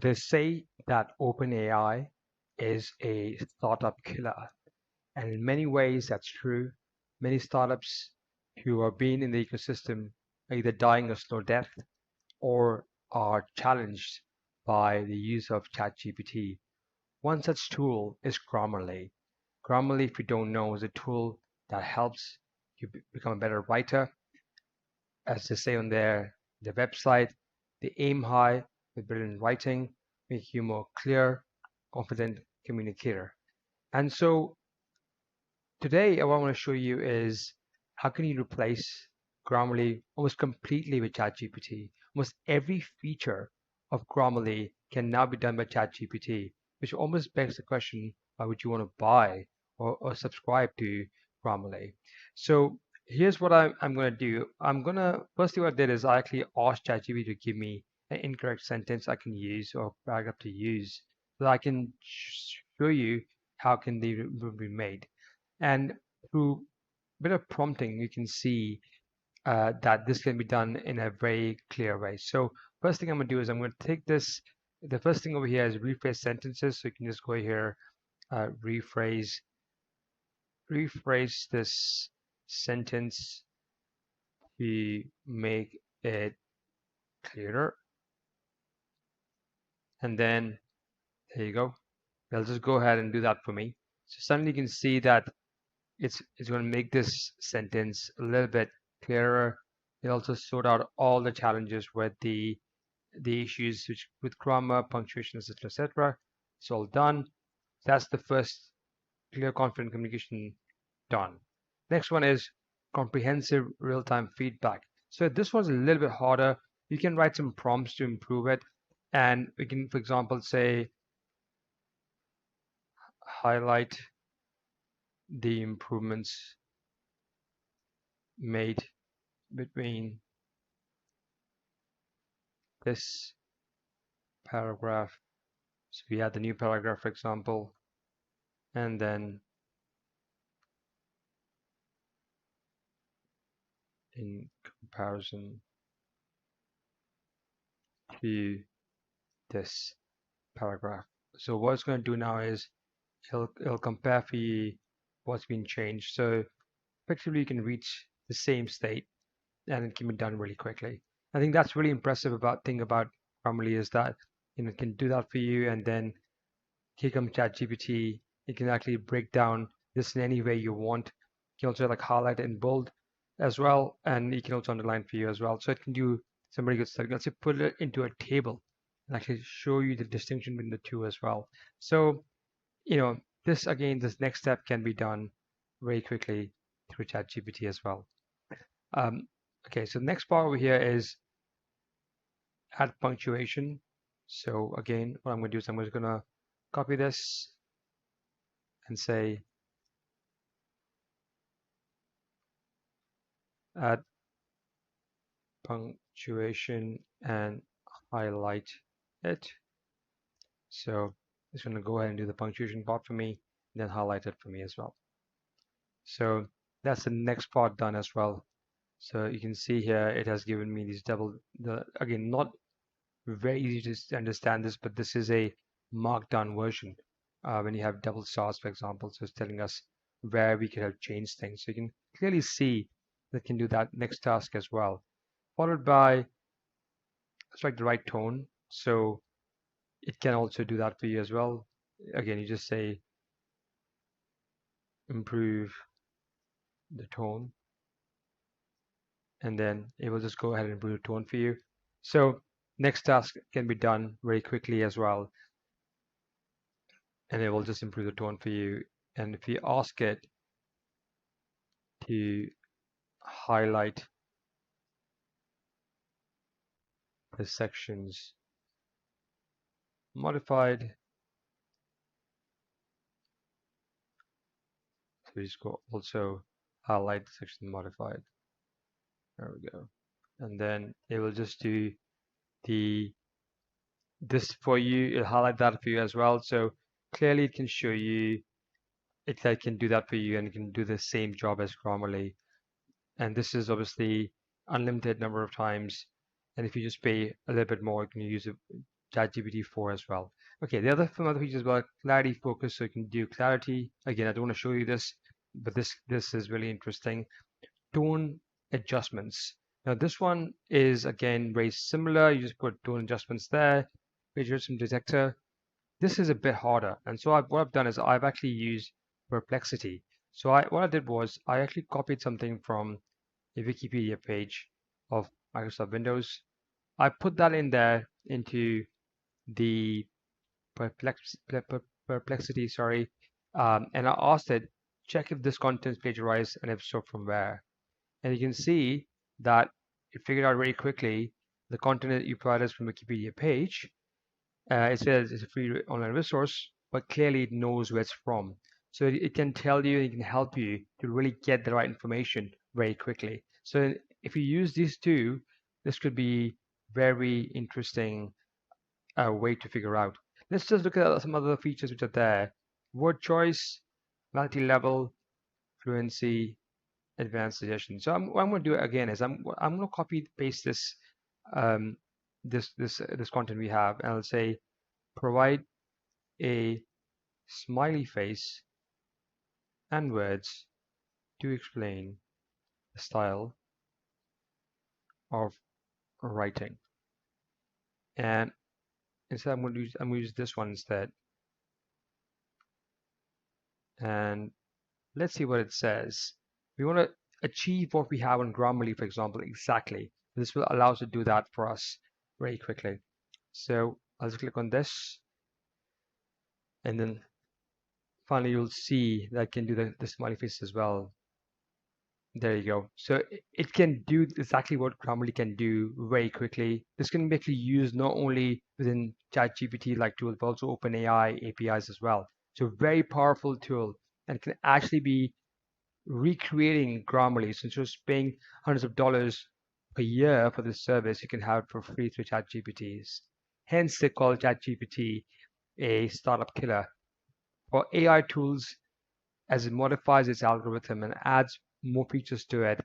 They say that OpenAI is a startup killer, and in many ways that's true. Many startups who are being in the ecosystem are either dying a slow death or are challenged by the use of ChatGPT. One such tool is Grammarly. Grammarly, if you don't know, is a tool that helps you become a better writer. As they say on their website, they aim high with brilliant writing, make you more clear, confident communicator. And so today, what I want to show you is how can you replace Grammarly almost completely with ChatGPT. Almost every feature of Grammarly can now be done by ChatGPT, which almost begs the question, why would you want to buy or subscribe to Grammarly? So here's what I'm going to do. Firstly, what I did is I actually asked ChatGPT to give me an incorrect sentence I can use or paragraph to use so that I can show you how can they be made. And through a bit of prompting, you can see that this can be done in a very clear way. So first thing I'm going to do is I'm going to take this. The first thing over here is rephrase sentences. So you can just go here, rephrase this sentence to make it clearer. And then there you go. I'll just go ahead and do that for me. So suddenly you can see that it's going to make this sentence a little bit clearer. It also sort out all the challenges with the issues which with grammar, punctuation, etc., etc. It's all done. That's the first clear, confident communication done. Next one is comprehensive real-time feedback. So this one's a little bit harder. You can write some prompts to improve it, and we can, for example, say highlight the improvements made between this paragraph. So we had the new paragraph, for example, and then in comparison to this paragraph. So what it's going to do now is it'll compare for you what's been changed. So effectively you can reach the same state and it can be done really quickly. I think that's really impressive about Grammarly is that it can do that for you, and then here comes ChatGPT. It can actually break down this in any way you want. You can also like highlight and bold as well, and you can also underline for you as well. So it can do some really good stuff. Let's say put it into a table and actually show you the distinction between the two as well. So this next step can be done very quickly through ChatGPT as well. Okay, so the next part over here is add punctuation. So again, what I'm going to do is I'm just going to copy this and say add punctuation and highlight it. So it's going to go ahead and do the punctuation part for me, and then highlight it for me as well. So that's the next part done as well. So you can see here it has given me these again, not very easy to understand this, but this is a markdown version when you have double stars, for example. So it's telling us where we could have changed things. So you can clearly see that can do that next task as well. Followed by strike the right tone. So it can also do that for you as well. Again, you just say improve the tone, and then it will just go ahead and improve the tone for you. So next task can be done very quickly as well, and it will just improve the tone for you. And if you ask it to highlight the sections modified, so we just go also highlight the section modified. There we go. And then it will just do this for you. It'll highlight that for you as well. So clearly it can show you, it can do that for you, and it can do the same job as Grammarly. And this is obviously unlimited number of times. And if you just pay a little bit more, you can use it ChatGPT 4 as well. Okay, the other some other features were clarity focus, so you can do clarity. Again, I don't want to show you this, but this is really interesting. Tone adjustments. Now this one is again very similar. You just put tone adjustments there, plagiarism detector. This is a bit harder, and so what I've done is I've actually used Perplexity. So what I did was I actually copied something from a Wikipedia page of Microsoft Windows. I put that in there into the Perplexity, sorry, and I asked it, check if this content is plagiarized, and if so, from where. And you can see that it figured out very quickly the content that you provided us from Wikipedia page. It says it's a free online resource, but clearly it knows where it's from. So it can tell you, it can help you to really get the right information very quickly. So if you use these two, this could be very interesting way to figure out. Let's just look at some other features which are there. Word choice, multi-level, fluency, advanced suggestion. So what I'm going to do again is I'm going to copy paste this this content we have, and I'll say provide a smiley face and words to explain the style of writing. And instead I'm going to use this one instead. And let's see what it says. We want to achieve what we have on Grammarly, for example, exactly. This will allow us to do that for us very quickly. So I'll just click on this, and then finally you'll see that I can do the smiley face as well. There you go. So it can do exactly what Grammarly can do very quickly. This can be actually used not only within ChatGPT like tools, but also OpenAI APIs as well. So very powerful tool, and can actually be recreating Grammarly. Since you're paying hundreds of dollars per year for this service, you can have it for free through ChatGPTs. Hence, they call ChatGPT a startup killer. For AI tools, as it modifies its algorithm and adds more features to it,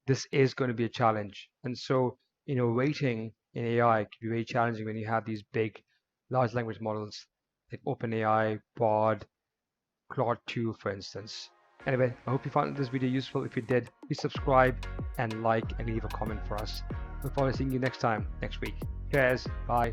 this is going to be a challenge. And so, innovating in AI can be very challenging when you have these big, large language models like OpenAI, Bard, Claude 2, for instance. Anyway, I hope you found this video useful. If you did, please subscribe and like and leave a comment for us. Look forward to seeing you next time, next week. Cheers. Bye.